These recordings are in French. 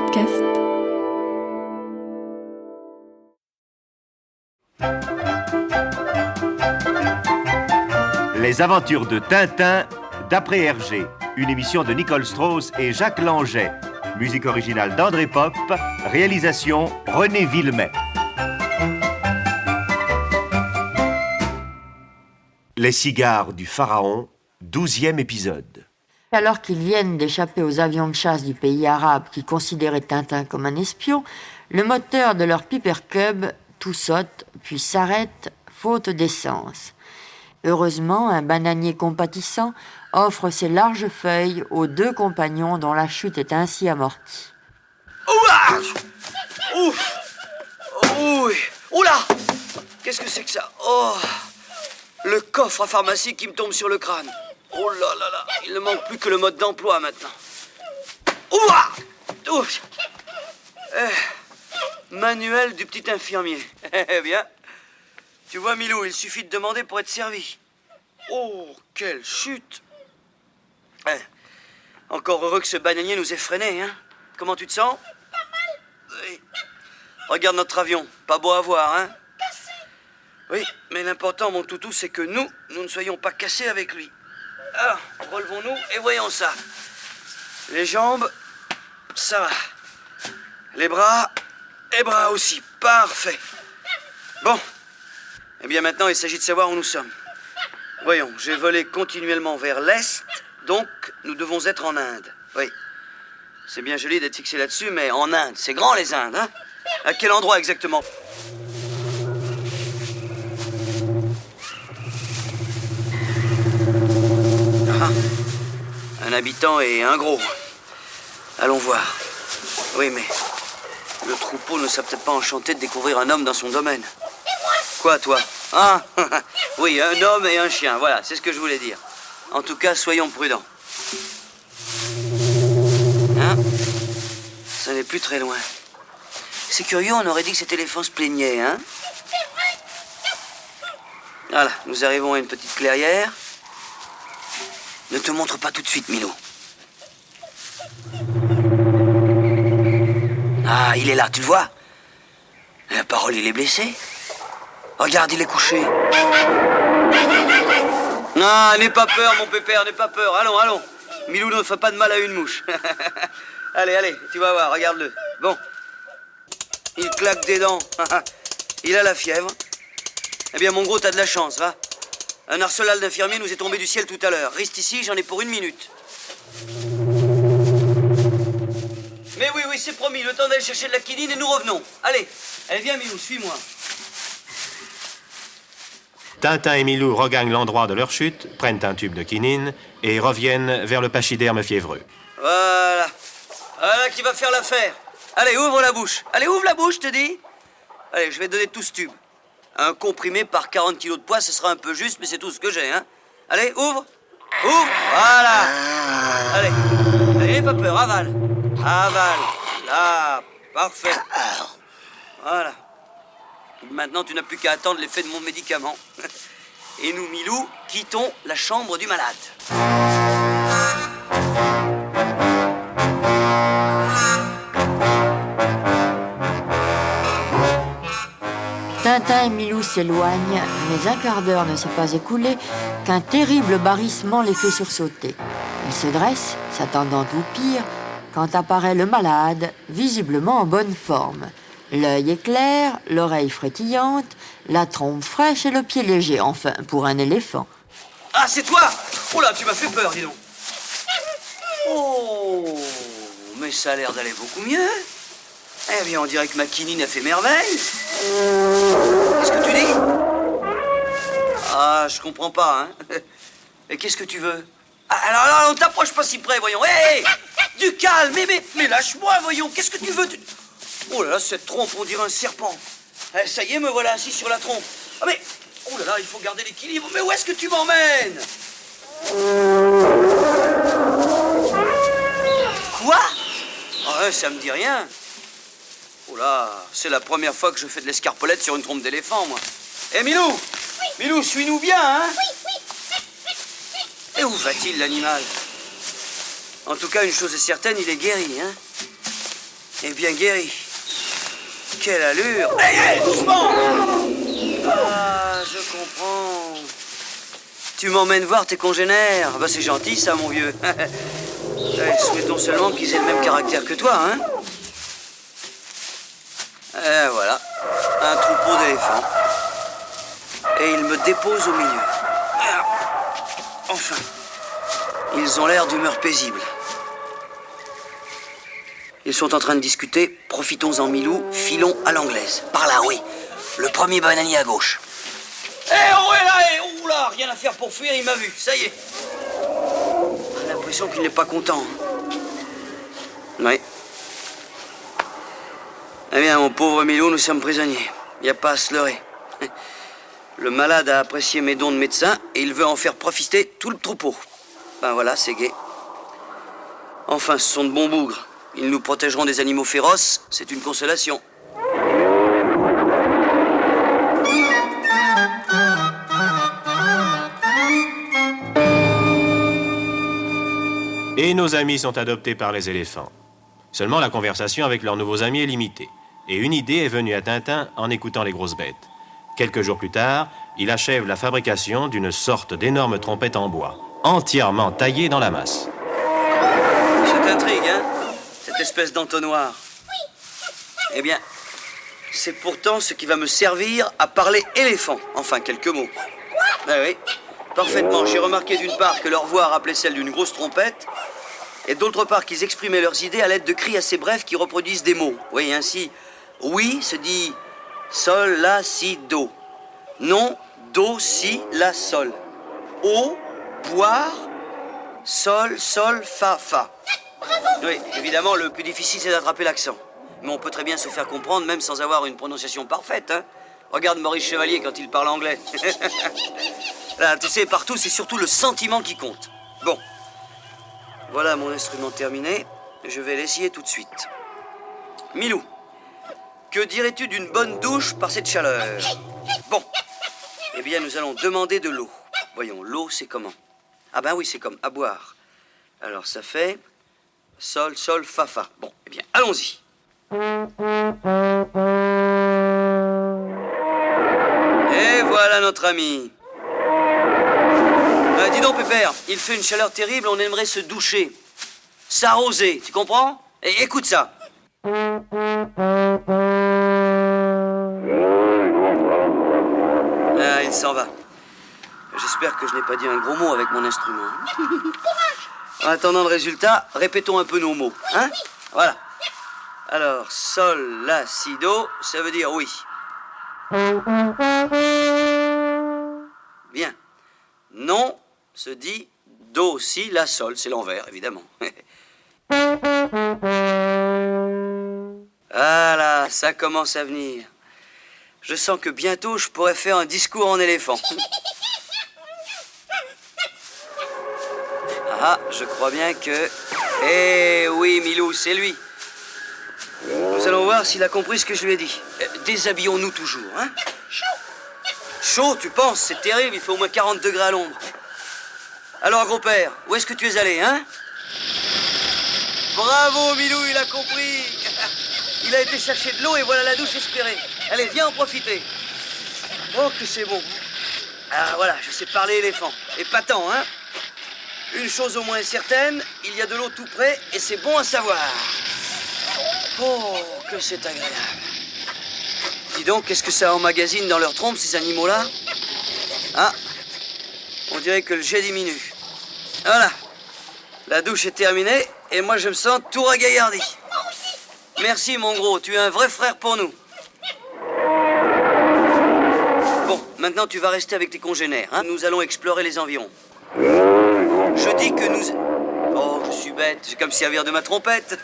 podcast. Les aventures de Tintin d'après Hergé, une émission de Nicole Strauss et Jacques Langeais. Musique originale d'André Pop, réalisation René Villemet. Les cigares du pharaon, 12e épisode. Alors qu'ils viennent d'échapper aux avions de chasse du pays arabe qui considéraient Tintin comme un espion, le moteur de leur Piper Cub tout saute puis s'arrête faute d'essence. Heureusement, un bananier compatissant offre ses larges feuilles aux deux compagnons dont la chute est ainsi amortie. Ouah! Ouf! Oui! Oula! Qu'est-ce que c'est que ça? Oh! Le coffre à pharmacie qui me tombe sur le crâne. Oh là là là! Il ne manque plus que le mode d'emploi maintenant. Ouah! Ouf! Manuel du petit infirmier. Eh bien, tu vois Milou, il suffit de demander pour être servi. Oh, quelle chute! Encore heureux que ce bananier nous ait freinés, hein? Comment tu te sens? Pas mal. Oui. Regarde notre avion, pas beau à voir, hein? Cassé. Oui, mais l'important, mon toutou, c'est que nous ne soyons pas cassés avec lui. Alors, relevons-nous et voyons ça. Les jambes, ça va. Les bras aussi, parfait. Bon. Eh bien maintenant, il s'agit de savoir où nous sommes. Voyons, j'ai volé continuellement vers l'est, donc nous devons être en Inde. Oui. C'est bien joli d'être fixé là-dessus, mais en Inde, c'est grand les Indes, hein? À quel endroit exactement? Ah, un habitant et un gros. Allons voir. Oui, mais le troupeau ne serait peut-être pas enchanté de découvrir un homme dans son domaine. Et moi? Quoi, toi? Ah, oui, un homme et un chien, voilà, c'est ce que je voulais dire. En tout cas, soyons prudents. Hein? Ça n'est plus très loin. C'est curieux, on aurait dit que cet éléphant se plaignait, hein? C'est vrai. Voilà, nous arrivons à une petite clairière. Ne te montre pas tout de suite, Milou. Ah, il est là, tu le vois? La parole, il est blessé. Regarde, il est couché. Non, n'aie pas peur, mon pépère, n'aie pas peur. Allons. Milou ne fait pas de mal à une mouche. Allez, tu vas voir, regarde-le. Bon. Il claque des dents. Il a la fièvre. Eh bien, mon gros, t'as de la chance, va. Un arsenal d'infirmiers nous est tombé du ciel tout à l'heure. Reste ici, j'en ai pour 1 minute. Mais oui, c'est promis. Le temps d'aller chercher de la quinine et nous revenons. Allez, viens, Milou, suis-moi. Tintin et Milou regagnent l'endroit de leur chute, prennent un tube de quinine et reviennent vers le pachyderme fiévreux. Voilà qui va faire l'affaire. Allez, ouvre la bouche. Allez, ouvre la bouche, je te dis. Allez, je vais te donner tout ce tube. Un comprimé par 40 kilos de poids, ce sera un peu juste, mais c'est tout ce que j'ai, hein. Allez, ouvre. Voilà. Allez, n'aie pas peur, avale. Là, parfait. Voilà. Maintenant, tu n'as plus qu'à attendre l'effet de mon médicament. Et nous, Milou, quittons la chambre du malade. Tintin et Milou s'éloignent, mais un quart d'heure ne s'est pas écoulé qu'un terrible barrissement les fait sursauter. Ils se dressent, s'attendant au pire, quand apparaît le malade, visiblement en bonne forme. L'œil est clair, l'oreille frétillante, la trompe fraîche et le pied léger, enfin, pour un éléphant. Ah, c'est toi! Oh là, tu m'as fait peur, dis donc. Oh, mais ça a l'air d'aller beaucoup mieux. Eh bien, on dirait que ma quinine a fait merveille. Qu'est-ce que tu dis? Ah, je comprends pas, hein. Et qu'est-ce que tu veux? Ah, alors, on t'approche pas si près, voyons. Hé, du calme, mais lâche-moi, voyons. Qu'est-ce que tu veux? Oh là là, cette trompe, on dirait un serpent. Eh, ça y est, me voilà assis sur la trompe. Ah mais, oh là là, il faut garder l'équilibre. Mais où est-ce que tu m'emmènes? Quoi? Ah ouais, ça me dit rien. Oh là, c'est la première fois que je fais de l'escarpolette sur une trompe d'éléphant, moi. Eh, Milou! Oui. Milou, suis-nous bien, hein? Oui. Et où va-t-il, l'animal? En tout cas, une chose est certaine, il est guéri, hein? est bien guéri. Quelle allure! Hé, doucement! Ah, je comprends. Tu m'emmènes voir tes congénères. Bah, c'est gentil, ça, mon vieux. Ouais, souhaitons seulement qu'ils aient le même caractère que toi, hein? Et voilà, un troupeau d'éléphants. Et ils me déposent au milieu. Ah, enfin, ils ont l'air d'humeur paisible. Ils sont en train de discuter. Profitons-en, Milou. Filons à l'anglaise. Par là, oui. Le premier bananier à gauche. Eh, oh, est là, eh, oula, rien à faire pour fuir, il m'a vu. Ça y est. J'ai l'impression qu'il n'est pas content. Oui. Eh bien, mon pauvre Milou, nous sommes prisonniers. Il n'y a pas à se leurrer. Le malade a apprécié mes dons de médecin et il veut en faire profiter tout le troupeau. Ben voilà, c'est gai. Enfin, ce sont de bons bougres. Ils nous protégeront des animaux féroces, c'est une consolation. Et nos amis sont adoptés par les éléphants. Seulement, la conversation avec leurs nouveaux amis est limitée. Et une idée est venue à Tintin en écoutant les grosses bêtes. Quelques jours plus tard, il achève la fabrication d'une sorte d'énorme trompette en bois, entièrement taillée dans la masse. Ça t'intrigue, hein, cette espèce d'entonnoir? Eh bien, c'est pourtant ce qui va me servir à parler éléphant. Enfin, quelques mots. Ah oui, parfaitement. J'ai remarqué d'une part que leur voix rappelait celle d'une grosse trompette, et d'autre part qu'ils exprimaient leurs idées à l'aide de cris assez brefs qui reproduisent des mots. Oui, ainsi, oui se dit sol, la, si, do. Non, do, si, la, sol. Eau, boire, sol, sol, fa, fa. Oui, évidemment, le plus difficile, c'est d'attraper l'accent. Mais on peut très bien se faire comprendre, même sans avoir une prononciation parfaite, hein. Regarde Maurice Chevalier quand il parle anglais. Là, tu sais, partout, c'est surtout le sentiment qui compte. Bon. Voilà mon instrument terminé. Je vais l'essayer tout de suite. Milou, que dirais-tu d'une bonne douche par cette chaleur? Bon. Eh bien, nous allons demander de l'eau. Voyons, l'eau, c'est comment? Ah ben oui, c'est comme à boire. Alors, ça fait sol, sol, fa, fa. Bon, eh bien, allons-y. Et voilà notre ami. Dis donc, Pépère, il fait une chaleur terrible, on aimerait se doucher. S'arroser, tu comprends? Et écoute ça. Ah, il s'en va. J'espère que je n'ai pas dit un gros mot avec mon instrument. En attendant le résultat, répétons un peu nos mots, hein? Voilà. Alors, sol, la, si, do, ça veut dire oui. Bien. Non se dit do, si, la, sol. C'est l'envers, évidemment. Voilà, ça commence à venir. Je sens que bientôt, je pourrais faire un discours en éléphant. Ah, je crois bien que... Eh oui, Milou, c'est lui. Nous allons voir s'il a compris ce que je lui ai dit. Déshabillons-nous toujours, hein? Chaud, tu penses? C'est terrible, il fait au moins 40 degrés à l'ombre. Alors, gros-père, où est-ce que tu es allé, hein? Bravo, Milou, il a compris. Il a été chercher de l'eau et voilà la douche espérée. Allez, viens en profiter. Oh, que c'est bon. Ah, voilà, je sais parler éléphant. Épatant, hein? Une chose au moins est certaine, il y a de l'eau tout près et c'est bon à savoir. Oh, que c'est agréable. Dis donc, qu'est-ce que ça emmagasine dans leur trompe, ces animaux-là? Ah, on dirait que le jet diminue. Voilà, la douche est terminée et moi je me sens tout ragaillardi. Merci, mon gros, tu es un vrai frère pour nous. Bon, maintenant tu vas rester avec tes congénères, hein? Nous allons explorer les environs. Je dis que nous... Oh, je suis bête, j'ai comme servir de ma trompette.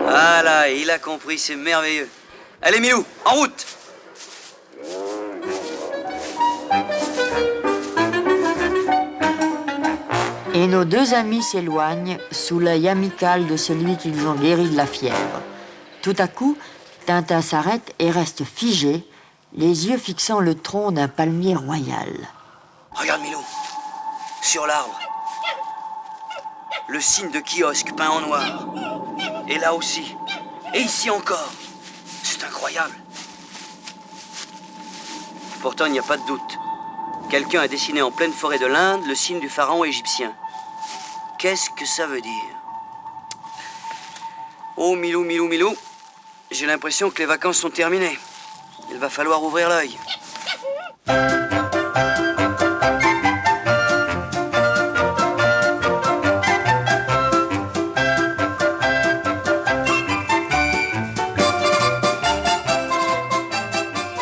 Ah là, il a compris, c'est merveilleux. Allez, Milou, en route! Et nos deux amis s'éloignent sous l'œil amical de celui qu'ils ont guéri de la fièvre. Tout à coup, Tintin s'arrête et reste figé, les yeux fixant le tronc d'un palmier royal. Regarde, Milou, sur l'arbre. Le signe de kiosque peint en noir. Et là aussi. Et ici encore. C'est incroyable. Pourtant, il n'y a pas de doute. Quelqu'un a dessiné en pleine forêt de l'Inde le signe du pharaon égyptien. Qu'est-ce que ça veut dire? Oh, Milou, Milou, Milou. J'ai l'impression que les vacances sont terminées. Il va falloir ouvrir l'œil.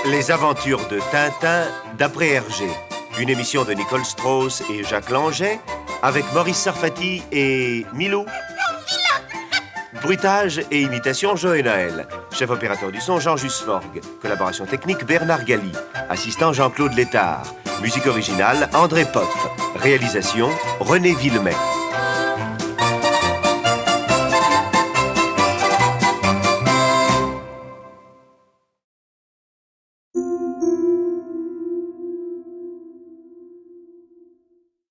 Les aventures de Tintin d'après Hergé. Une émission de Nicole Strauss et Jacques Langeais avec Maurice Sarfati et Milou. Bruitage et imitation Joe Naël. Chef opérateur du son Jean Jusforgue. Collaboration technique Bernard Galli. Assistant Jean-Claude Létard. Musique originale André Pop. Réalisation René Villemet.